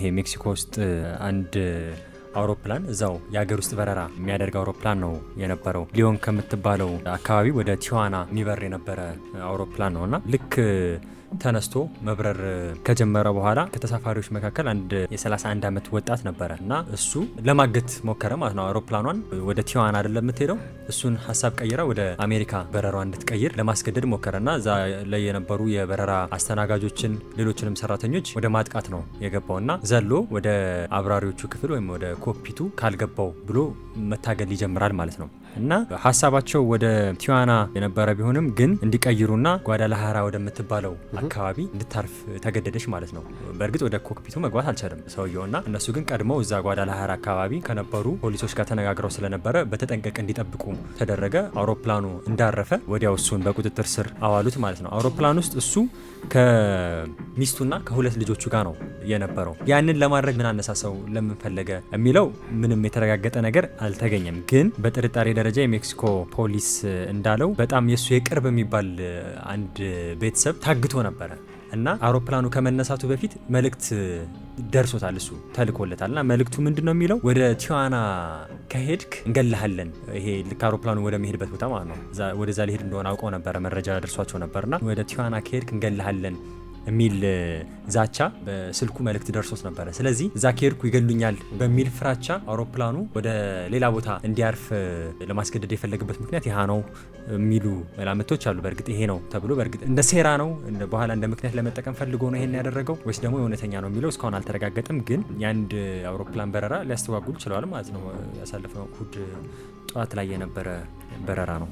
ይሄ ሜክሲኮ ውስጥ አንድ አውሮፕላን እዛው የሀገር ውስጥ በረራ የሚያደርግ አውሮፕላን ነው የነበረው። ሊዮን ከምትባለው አካባቢ ወደ ቲዋና የሚበር የነበረ አውሮፕላን ነውና ልክ ተነስቶ መብረር ከጀመረ በኋላ ከተሳፋሪዎች መካከል አንድ የ31 ዓመት ወጣት ነበረ እና እሱ ለማገት ሞከረ ማለት ነው። አውሮፕላኗን ወደ ቲዋና አይደለም የምትሄደው፣ እሱን ሀሳብ ቀይራ ወደ አሜሪካ በረሯ እንድትቀይር ለማስገደድ ሞከረና እዛ ላይ የነበሩ የበረራ አስተናጋጆችን ሌሎችንም ሰራተኞች ወደ ማጥቃት ነው የገባውና ዘሎ ወደ አብራሪዎቹ ክፍል ወይም ወደ ኮክፒቱ ካልገባው ብሎ መታገል ይጀምራል ማለት ነው። እና ሀሳባቸው ወደ ቲዋና የነበረ ቢሆንም ግን እንዲቀይሩና ጓዳላሃራ ወደምትባለው አካባቢ እንድታርፍ ተገደደች ማለት ነው። በእርግጥ ወደ ኮክፒቱ መግባት አልቻለም ሰውየውና እነሱ ግን ቀድመው እዛ ጓዳላሃራ አካባቢ ከነበሩ ፖሊሶች ጋር ተነጋግረው ስለነበረ በተጠንቀቅ እንዲጠብቁ ተደረገ። አውሮፕላኑ እንዳረፈ ወዲያው እሱን በቁጥጥር ስር አዋሉት ማለት ነው። አውሮፕላን ውስጥ እሱ ከሚስቱና ከሁለት ልጆቹ ጋር ነው የነበረው። ያንን ለማድረግ ምን አነሳሳው፣ ለምን ፈለገ የሚለው ምንም የተረጋገጠ ነገር አልተገኘም። ግን በጥርጣሬ ደረጃ የሜክሲኮ ፖሊስ እንዳለው በጣም የሱ የቅርብ የሚባል አንድ ቤተሰብ ታግቶ ነበረ እና አውሮፕላኑ ከመነሳቱ በፊት መልእክት ደርሶታል፣ እሱ ተልኮለታልና መልእክቱ ምንድነው የሚለው ወደ ቲዋና ከሄድክ እንገላሃለን። ይሄ ልክ አውሮፕላኑ ወደ መሄድበት ቦታ ማለት ነው። ወደዛ ሊሄድ እንደሆነ አውቀው ነበረ፣ መረጃ ደርሷቸው ነበርና ወደ ቲዋና ከሄድክ እንገላሃለን የሚል ዛቻ በስልኩ መልእክት ደርሶት ነበረ። ስለዚህ እዛ ከሄድኩ ይገሉኛል በሚል ፍራቻ አውሮፕላኑ ወደ ሌላ ቦታ እንዲያርፍ ለማስገደድ የፈለገበት ምክንያት ይሄ ነው የሚሉ መላምቶች አሉ። በእርግጥ ይሄ ነው ተብሎ በእርግጥ እንደ ሴራ ነው በኋላ እንደ ምክንያት ለመጠቀም ፈልጎ ነው ይሄን ያደረገው ወይስ ደግሞ እውነተኛ ነው የሚለው እስካሁን አልተረጋገጠም። ግን የአንድ አውሮፕላን በረራ ሊያስተጓጉሉ ችለዋል ማለት ነው። ያሳለፈው እሁድ ጠዋት ላይ የነበረ በረራ ነው።